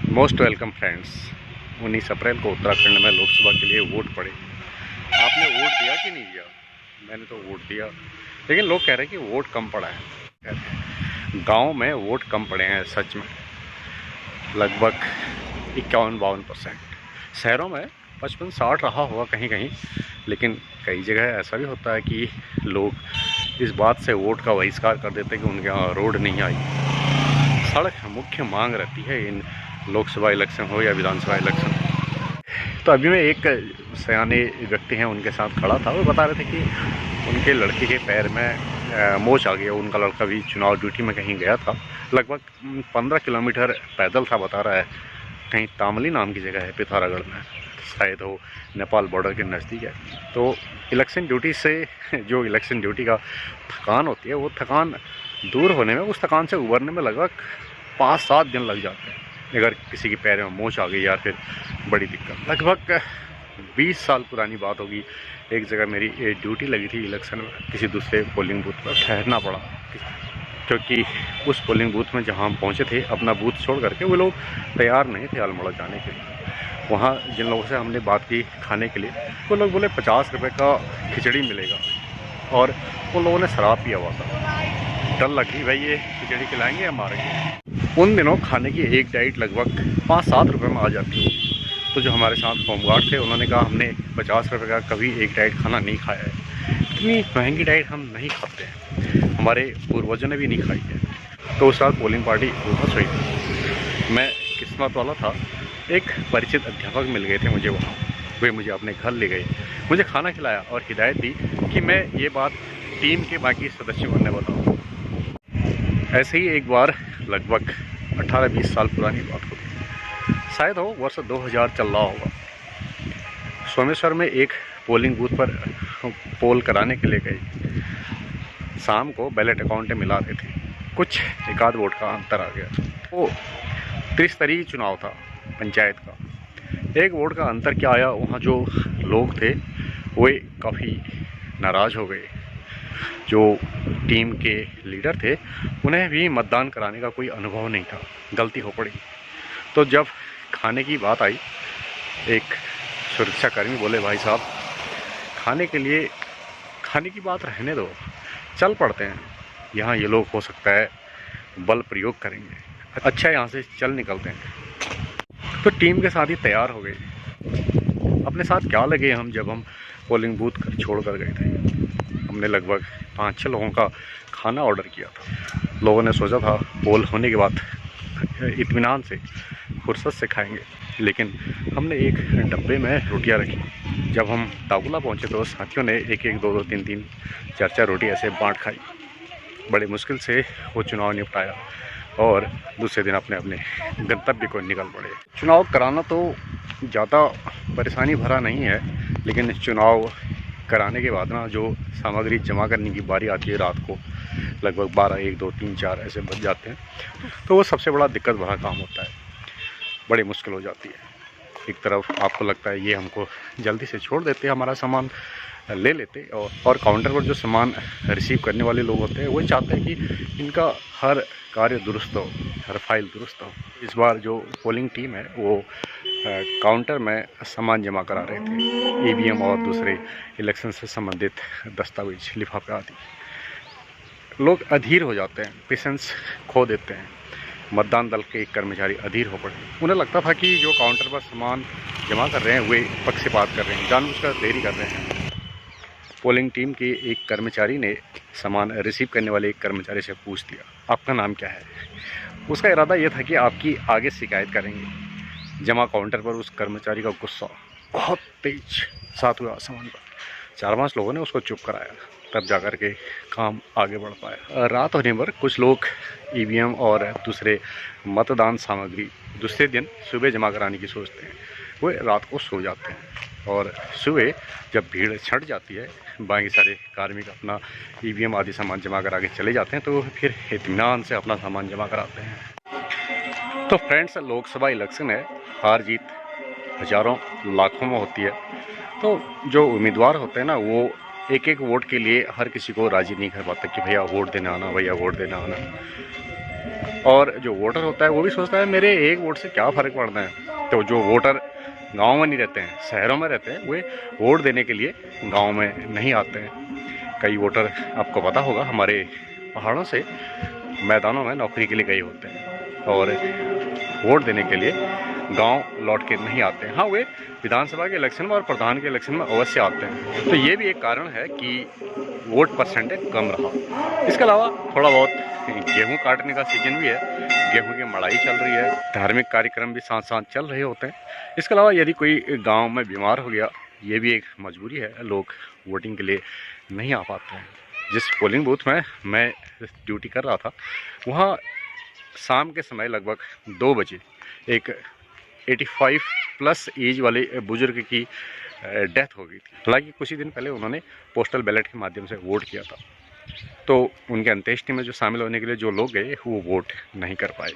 Most welcome friends. 19 अप्रैल को उत्तराखंड में लोकसभा के लिए वोट पड़े। आपने वोट दिया कि नहीं दिया? मैंने तो वोट दिया, लेकिन लोग कह रहे हैं कि वोट कम पड़ा है। गांव में वोट कम पड़े हैं सच में, लगभग 51-52%। शहरों में 55-60 रहा होगा कहीं कहीं, लेकिन कई जगह ऐसा भी होता है कि लोग इस बात से वोट का बहिष्कार कर देते हैं कि उनके यहाँ रोड नहीं आई। सड़क मुख्य मांग रहती है इन लोकसभा इलेक्शन हो या विधानसभा इलेक्शन। तो अभी मैं एक सयाने व्यक्ति हैं उनके साथ खड़ा था। वो बता रहे थे कि उनके लड़के के पैर में मोच आ गया। उनका लड़का भी चुनाव ड्यूटी में कहीं गया था, लगभग 15 किलोमीटर पैदल था बता रहा है। कहीं तामली नाम की जगह है पिथौरागढ़ में, शायद वो नेपाल बॉर्डर के नज़दीक है। तो इलेक्शन ड्यूटी से जो इलेक्शन ड्यूटी का थकान होती है, वो थकान दूर होने में, उस थकान से उबरने में लगभग 5-7 दिन लग जाते हैं। अगर किसी के पैर में मोच आ गई या फिर बड़ी दिक्कत। लगभग 20 साल पुरानी बात होगी। एक जगह मेरी ड्यूटी लगी थी इलेक्शन में, किसी दूसरे पोलिंग बूथ पर ठहरना पड़ा, क्योंकि उस पोलिंग बूथ में जहां हम पहुंचे थे, अपना बूथ छोड़ करके वो लोग तैयार नहीं थे अल्मोड़ा जाने के लिए। वहाँ जिन लोगों से हमने बात की खाने के लिए, वो लोग बोले 50 रुपये का खिचड़ी मिलेगा, और उन लोगों ने शराब पिया हुआ था। डर लगी भाई ये खिचड़ी खिलाएंगे या मारेंगे। उन दिनों खाने की एक डाइट लगभग 5-7 रुपये में आ जाती है। तो जो हमारे साथ होमगार्ड थे, उन्होंने कहा हमने 50 रुपये का कभी एक डाइट खाना नहीं खाया है, इतनी महंगी डाइट हम नहीं खाते हैं, हमारे पूर्वजों ने भी नहीं खाई है। तो उस रात पोलिंग पार्टी बहुत हुई थी। मैं किस्मत वाला था, एक परिचित अध्यापक मिल गए थे मुझे वहाँ। वे मुझे अपने घर ले गए, मुझे खाना खिलाया और हिदायत दी कि मैं ये बात टीम के बाकी सदस्यों को न बताऊँ। ऐसे ही एक बार लगभग 18-20 साल पुरानी बात होगी, शायद हो वर्ष 2000 चल रहा होगा। सोमेश्वर में एक पोलिंग बूथ पर पोल कराने के लिए गए। शाम को बैलेट अकाउंटें मिला रहे थे, कुछ एकाध वोट का अंतर आ गया। वो त्रिस्तरीय चुनाव था पंचायत का। एक वोट का अंतर क्या आया, वहाँ जो लोग थे वे काफ़ी नाराज़ हो गए। जो टीम के लीडर थे, उन्हें भी मतदान कराने का कोई अनुभव नहीं था, गलती हो पड़ी। तो जब खाने की बात आई, एक सुरक्षाकर्मी बोले भाई साहब, खाने की बात रहने दो, चल पड़ते हैं। यहाँ ये लोग हो सकता है बल प्रयोग करेंगे, अच्छा यहाँ से चल निकलते हैं। तो टीम के साथ ही तैयार हो गए। अपने साथ क्या लगे हम, जब हम पोलिंग बूथ छोड़ कर गए थे, हमने लगभग 5-6 लोगों का खाना ऑर्डर किया था। लोगों ने सोचा था पोल होने के बाद इत्मीनान से फुर्सत से खाएंगे, लेकिन हमने एक डब्बे में रोटियां रखी। जब हम ताकुला पहुंचे तो साथियों ने 1-1, 2-2, 3-3, 4-4 रोटी ऐसे बांट खाई। बड़े मुश्किल से वो चुनाव निपटाया और दूसरे दिन अपने अपने गंतव्य को निकल पड़े। चुनाव कराना तो ज़्यादा परेशानी भरा नहीं है, लेकिन चुनाव कराने के बाद ना जो सामग्री जमा करने की बारी आती है रात को, लगभग 12, 1, 2, 3, 4 ऐसे बज जाते हैं, तो वो सबसे बड़ा दिक्कत भरा काम होता है। बड़ी मुश्किल हो जाती है। एक तरफ आपको लगता है ये हमको जल्दी से छोड़ देते, हमारा सामान ले लेते, और काउंटर पर जो सामान रिसीव करने वाले लोग होते हैं वो चाहते हैं कि इनका हर कार्य दुरुस्त हो, हर फाइल दुरुस्त हो। इस बार जो पोलिंग टीम है वो काउंटर में सामान जमा करा रहे थे, ईवीएम और दूसरे इलेक्शन से संबंधित दस्तावेज, लिफाफे आदि। लोग अधीर हो जाते हैं, पेशेंस खो देते हैं। मतदान दल के एक कर्मचारी अधीर हो पड़े। उन्हें लगता था कि जो काउंटर पर सामान जमा कर रहे हैं वे पक्षपात कर रहे हैं, जानबूझकर देरी कर रहे हैं। पोलिंग टीम के एक कर्मचारी ने सामान रिसीव करने वाले एक कर्मचारी से पूछ लिया, आपका नाम क्या है? उसका इरादा यह था कि आपकी आगे शिकायत करेंगे। जमा काउंटर पर उस कर्मचारी का गुस्सा बहुत तेज साथ हुआ आसमान पर। 4-5 लोगों ने उसको चुप कराया, तब जाकर के काम आगे बढ़ पाया। रात होने पर कुछ लोग ईवीएम और दूसरे मतदान सामग्री दूसरे दिन सुबह जमा कराने की सोचते हैं। वे रात को सो जाते हैं और सुबह जब भीड़ छट जाती है, बाकी सारे कार्मिक अपना ईवीएम आदि सामान जमा करा के चले जाते हैं, तो फिर इत्मीनान से अपना सामान जमा कराते हैं। तो फ्रेंड्स, लोकसभा इलेक्शन है, हार जीत हज़ारों लाखों में होती है। तो जो उम्मीदवार होते हैं ना, वो एक एक वोट के लिए हर किसी को राज़ी नहीं कर पाते कि भैया वोट देना आना, भैया वोट देना आना। और जो वोटर होता है वो भी सोचता है मेरे एक वोट से क्या फ़र्क पड़ता है। तो जो वोटर गांव में नहीं रहते हैं, शहरों में रहते हैं, वे वोट देने के लिए गांव में नहीं आते हैं। कई वोटर आपको पता होगा हमारे पहाड़ों से मैदानों में नौकरी के लिए गए होते हैं और वोट देने के लिए गांव लौट के नहीं आते हैं। हाँ, वे विधानसभा के इलेक्शन में और प्रधान के इलेक्शन में अवश्य आते हैं। तो ये भी एक कारण है कि वोट परसेंटेज कम रहा। इसके अलावा थोड़ा बहुत गेहूं काटने का सीजन भी है, गेहूं की मड़ाई चल रही है, धार्मिक कार्यक्रम भी साथ साथ चल रहे होते हैं। इसके अलावा यदि कोई गांव में बीमार हो गया, ये भी एक मजबूरी है, लोग वोटिंग के लिए नहीं आ पाते हैं। जिस पोलिंग बूथ में मैं ड्यूटी कर रहा था, वहाँ शाम के समय लगभग 2 बजे एक 85 प्लस एज वाले बुजुर्ग की डेथ हो गई थी। हालांकि कुछ ही दिन पहले उन्होंने पोस्टल बैलेट के माध्यम से वोट किया था, तो उनके अंत्येष्टि में जो शामिल होने के लिए जो लोग गए वो वोट नहीं कर पाए।